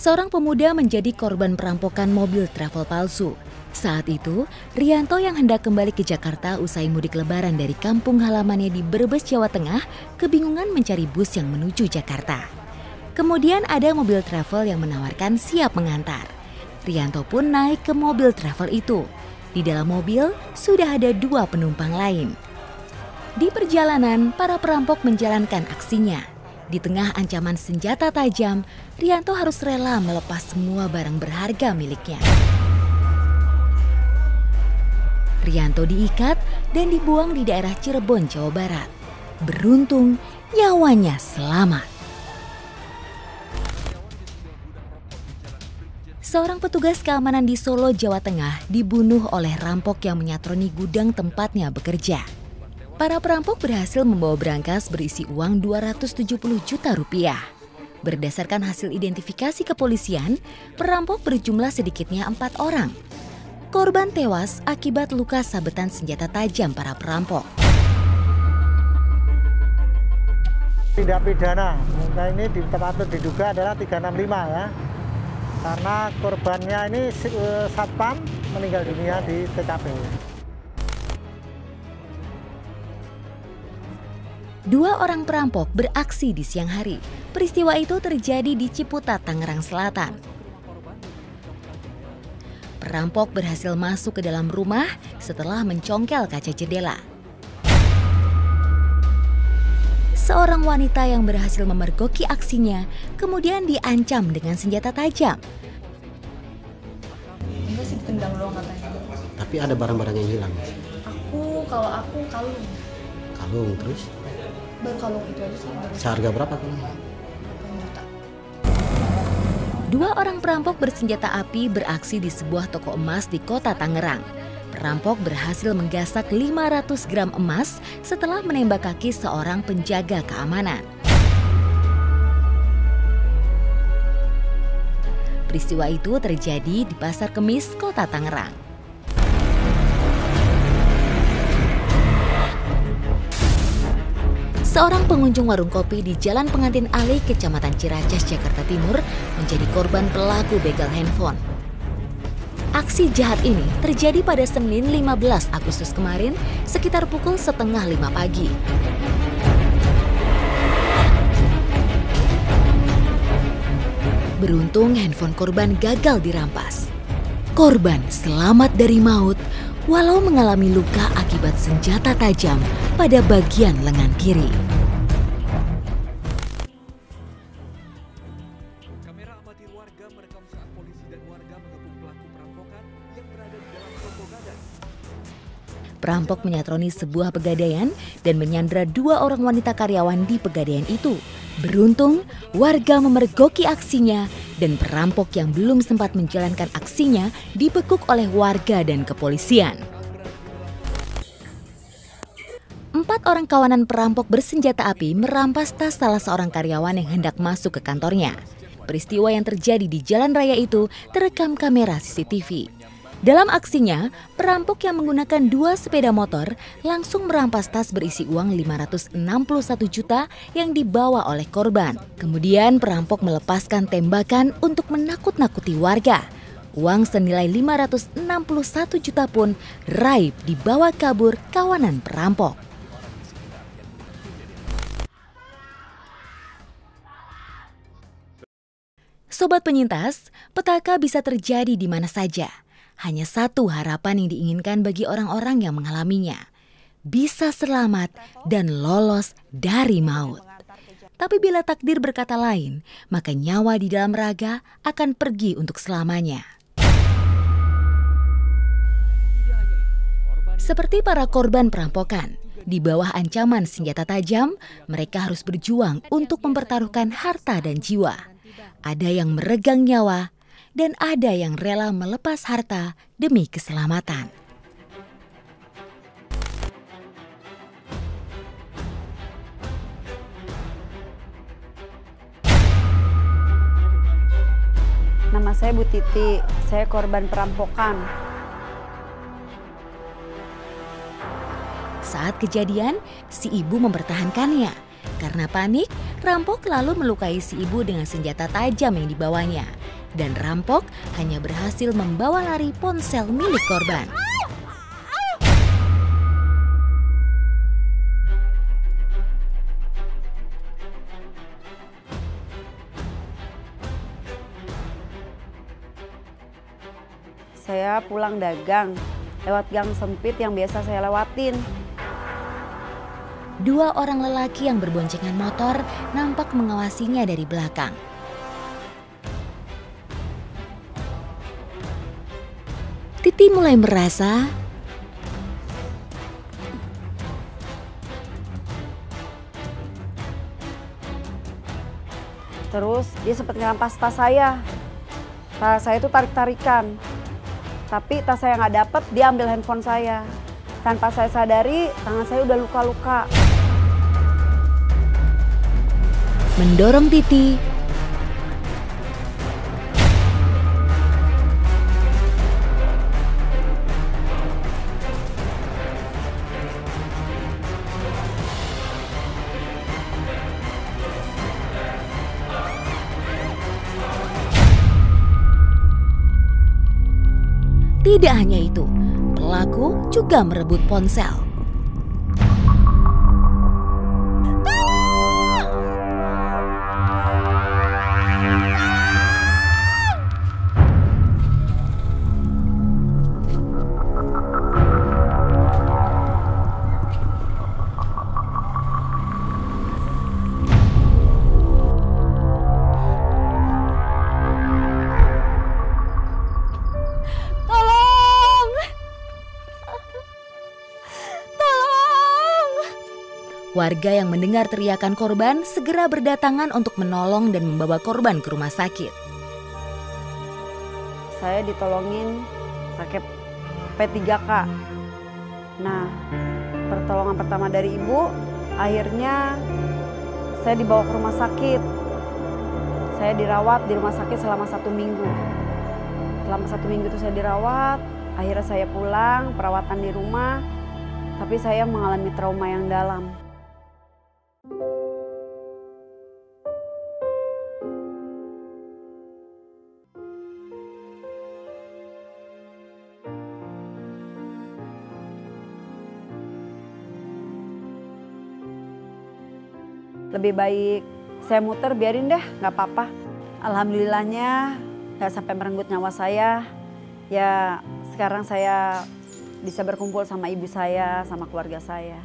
Seorang pemuda menjadi korban perampokan mobil travel palsu. Saat itu, Rianto yang hendak kembali ke Jakarta usai mudik lebaran dari kampung halamannya di Brebes, Jawa Tengah, kebingungan mencari bus yang menuju Jakarta. Kemudian ada mobil travel yang menawarkan siap mengantar. Rianto pun naik ke mobil travel itu. Di dalam mobil sudah ada 2 penumpang lain. Di perjalanan, para perampok menjalankan aksinya. Di tengah ancaman senjata tajam, Rianto harus rela melepas semua barang berharga miliknya. Rianto diikat dan dibuang di daerah Cirebon, Jawa Barat. Beruntung, nyawanya selamat. Seorang petugas keamanan di Solo, Jawa Tengah dibunuh oleh rampok yang menyatroni gudang tempatnya bekerja. Para perampok berhasil membawa brankas berisi uang 270 juta rupiah. Berdasarkan hasil identifikasi kepolisian, perampok berjumlah sedikitnya 4 orang. Korban tewas akibat luka sabetan senjata tajam para perampok. Tindak pidana, ini patut diduga adalah 365 ya. Karena korbannya ini satpam meninggal dunia di TKP. 2 orang perampok beraksi di siang hari. Peristiwa itu terjadi di Ciputat, Tangerang Selatan. Perampok berhasil masuk ke dalam rumah setelah mencongkel kaca jendela. Seorang wanita yang berhasil memergoki aksinya kemudian diancam dengan senjata tajam. Enggak sih, ditendang doang katanya. Tapi ada barang-barang yang hilang. Kalau aku kalung. Kalung terus? Baru kalung itu aja sih. Seharga berapa kalungnya? 8 juta. 2 orang perampok bersenjata api beraksi di sebuah toko emas di kota Tangerang. Perampok berhasil menggasak 500 gram emas setelah menembak kaki seorang penjaga keamanan. Peristiwa itu terjadi di Pasar Kemis, kota Tangerang. Seorang pengunjung warung kopi di Jalan Pengantin Ali, Kecamatan Ciracas, Jakarta Timur, menjadi korban pelaku begal handphone. Aksi jahat ini terjadi pada Senin 15 Agustus kemarin sekitar pukul 4:30 pagi. Beruntung handphone korban gagal dirampas. Korban selamat dari maut walau mengalami luka akibat senjata tajam pada bagian lengan kiri. Kamera amatir warga merekam saat polisi dan warga mengepung pelaku perampokan yang berada di dalam toko gadai. Perampok menyatroni sebuah pegadaian dan menyandra 2 orang wanita karyawan di pegadaian itu. Beruntung, warga memergoki aksinya dan perampok yang belum sempat menjalankan aksinya dibekuk oleh warga dan kepolisian. 4 orang kawanan perampok bersenjata api merampas tas salah seorang karyawan yang hendak masuk ke kantornya. Peristiwa yang terjadi di jalan raya itu terekam kamera CCTV. Dalam aksinya, perampok yang menggunakan 2 sepeda motor langsung merampas tas berisi uang 561 juta yang dibawa oleh korban. Kemudian perampok melepaskan tembakan untuk menakut-nakuti warga. Uang senilai 561 juta pun raib dibawa kabur kawanan perampok. Sobat penyintas, petaka bisa terjadi di mana saja. Hanya satu harapan yang diinginkan bagi orang-orang yang mengalaminya. Bisa selamat dan lolos dari maut. Tapi bila takdir berkata lain, maka nyawa di dalam raga akan pergi untuk selamanya. Seperti para korban perampokan, di bawah ancaman senjata tajam, mereka harus berjuang untuk mempertaruhkan harta dan jiwa. Ada yang meregang nyawa, dan ada yang rela melepas harta demi keselamatan. Nama saya Bu Titi, saya korban perampokan. Saat kejadian, si ibu mempertahankannya. Karena panik, Perampok lalu melukai si ibu dengan senjata tajam yang dibawanya. Dan rampok hanya berhasil membawa lari ponsel milik korban. Saya pulang dagang lewat gang sempit yang biasa saya lewatin. Dua orang lelaki yang berboncengan motor nampak mengawasinya dari belakang. Titi mulai merasa terus dia sempat ngerampas tas saya. Tas saya itu tarik-tarikan. Tapi tas saya nggak dapet, dia ambil handphone saya. Tanpa saya sadari, tangan saya udah luka-luka. mendorong Titi Tidak hanya itu, pelaku juga merebut ponsel. Warga yang mendengar teriakan korban segera berdatangan untuk menolong dan membawa korban ke rumah sakit. Saya ditolongin pakai P3K. Nah, pertolongan pertama dari ibu, akhirnya saya dibawa ke rumah sakit. Saya dirawat di rumah sakit selama 1 minggu. Selama 1 minggu itu saya dirawat, akhirnya saya pulang, perawatan di rumah, tapi saya mengalami trauma yang dalam. Lebih baik saya muter, biarin deh, nggak apa-apa. Alhamdulillahnya nggak sampai merenggut nyawa saya. Ya sekarang saya bisa berkumpul sama ibu saya, sama keluarga saya.